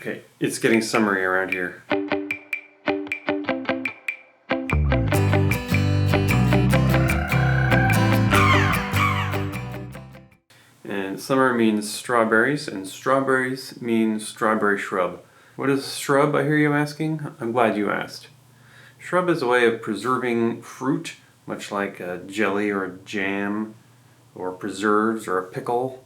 Okay, it's getting summery around here. And summer means strawberries, and strawberries means strawberry shrub. What is shrub, I hear you asking? I'm glad you asked. Shrub is a way of preserving fruit, much like a jelly or a jam, or preserves or a pickle.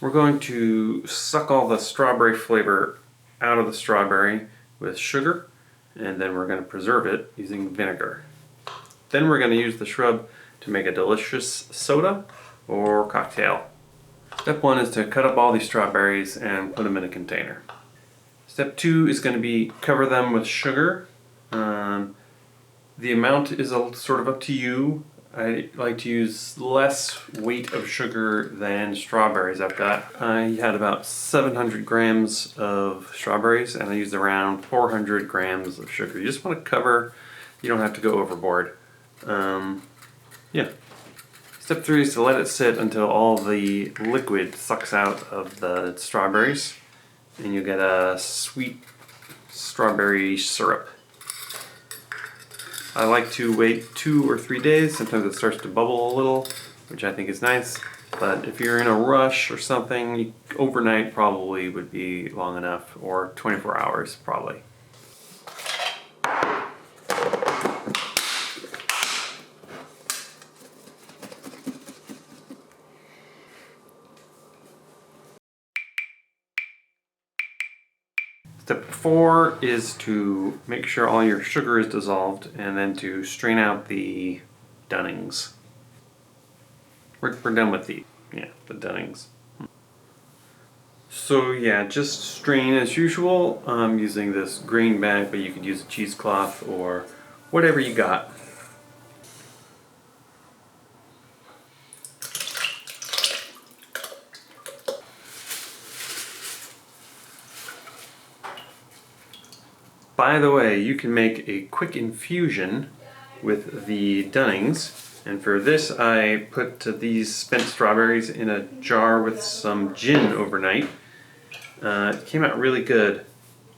We're going to suck all the strawberry flavor out of the strawberry with sugar, and then we're going to preserve it using vinegar. Then we're going to use the shrub to make a delicious soda or cocktail. Step 1 is to cut up all these strawberries and put them in a container. Step 2 is going to be cover them with sugar. The amount is sort of up to you. I like to use less weight of sugar than strawberries I've got. I had about 700 grams of strawberries and I used around 400 grams of sugar. You just want to cover, you don't have to go overboard. Yeah. Step 3 is to let it sit until all the liquid sucks out of the strawberries and you get a sweet strawberry syrup. I like to wait 2 or 3 days. Sometimes it starts to bubble a little, which I think is nice. But if you're in a rush or something, overnight probably would be long enough, or 24 hours probably. Step 4 is to make sure all your sugar is dissolved and then to strain out the dunnings. We're done with the dunnings. So yeah, just strain as usual. I'm using this grain bag, but you could use a cheesecloth or whatever you got. By the way, you can make a quick infusion with the dunnings, and for this I put these spent strawberries in a jar with some gin overnight. It came out really good.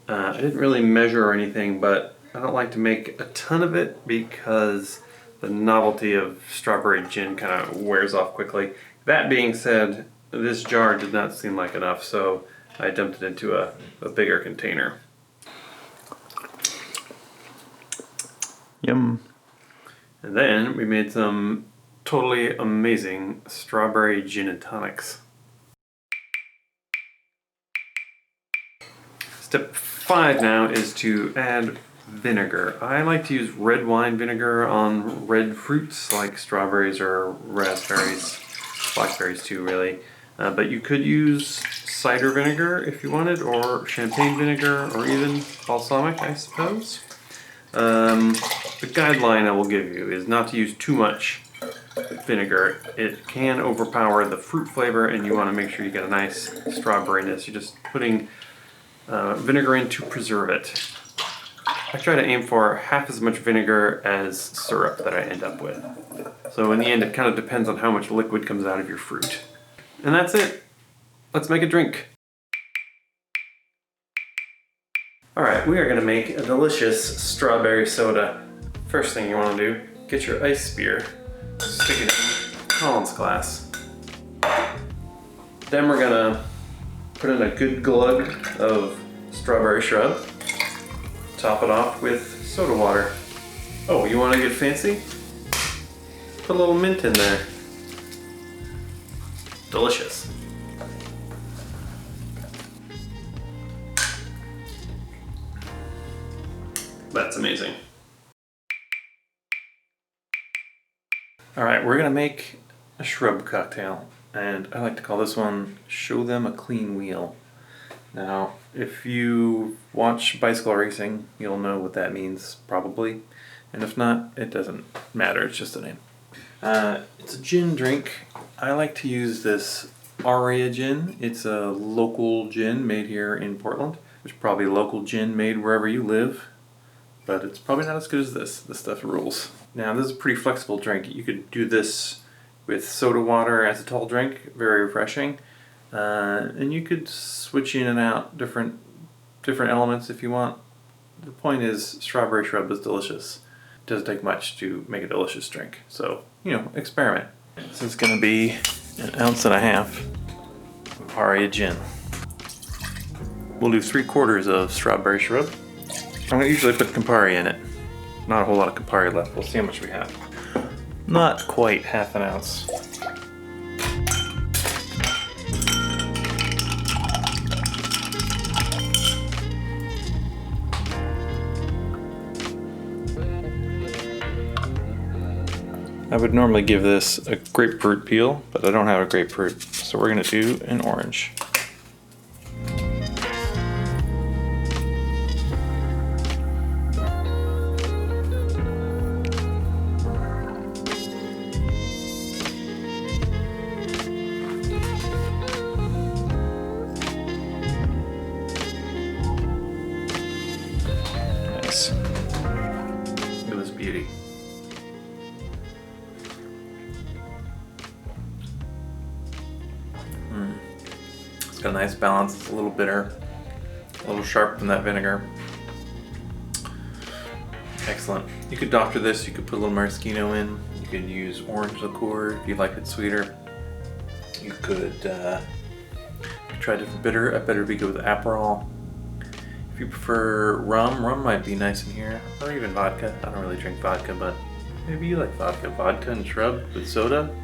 I didn't really measure or anything, but I don't like to make a ton of it because the novelty of strawberry gin kind of wears off quickly. That being said, this jar did not seem like enough, so I dumped it into a bigger container. Yum. And then we made some totally amazing strawberry gin and tonics. Step 5 now is to add vinegar. I like to use red wine vinegar on red fruits like strawberries or raspberries, blackberries too really. But you could use cider vinegar if you wanted, or champagne vinegar, or even balsamic, I suppose. The guideline I will give you is not to use too much vinegar. It can overpower the fruit flavor and you want to make sure you get a nice strawberryness. You're just putting vinegar in to preserve it. I try to aim for half as much vinegar as syrup that I end up with. So in the end it kind of depends on how much liquid comes out of your fruit. And that's it. Let's make a drink. Alright, we are going to make a delicious strawberry soda. First thing you want to do, get your ice spear, stick it in a Collins glass. Then we're going to put in a good glug of Strawberry Shrub. Top it off with soda water. Oh, you want to get fancy? Put a little mint in there. Delicious. That's amazing. Alright, we're gonna make a shrub cocktail, and I like to call this one Show Them a Clean Wheel. Now, if you watch bicycle racing, you'll know what that means, probably. And if not, it doesn't matter, it's just a name. It's a gin drink. I like to use this Aria gin. It's a local gin made here in Portland. There's probably local gin made wherever you live, but it's probably not as good as this. This stuff rules. Now, this is a pretty flexible drink. You could do this with soda water as a tall drink, very refreshing. And you could switch in and out different different elements if you want. The point is, Strawberry Shrub is delicious. It doesn't take much to make a delicious drink. So, experiment. This is going to be 1.5 ounces of Aria gin. We'll do 3/4 of Strawberry Shrub. I'm going to usually put Campari in it. Not a whole lot of Campari left. We'll see how much we have. Not quite 1/2 ounce. I would normally give this a grapefruit peel, but I don't have a grapefruit, so we're going to do an orange. Nice. Look at this beauty. It's got a nice balance. It's a little bitter, a little sharp from that vinegar. Excellent. You could doctor this. You could put a little maraschino in. You could use orange liqueur if you like it sweeter. You could try a different bitter. I bet it'd be good with Aperol. If you prefer rum might be nice in here, or even vodka. I don't really drink vodka, but maybe you like vodka. Vodka and shrub with soda?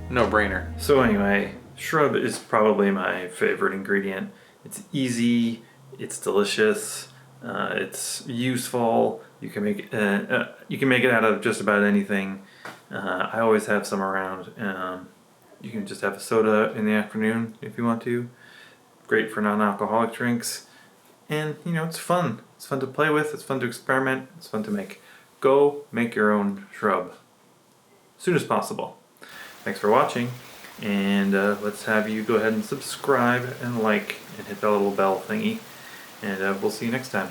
No brainer. So anyway, shrub is probably my favorite ingredient. It's easy, it's delicious, it's useful. You can make it out of just about anything. I always have some around. You can just have a soda in the afternoon if you want to. Great for non-alcoholic drinks. And it's fun. It's fun to play with, it's fun to experiment, it's fun to make. Go make your own shrub as soon as possible. Thanks for watching, and let's have you go ahead and subscribe and like and hit that little bell thingy, and we'll see you next time.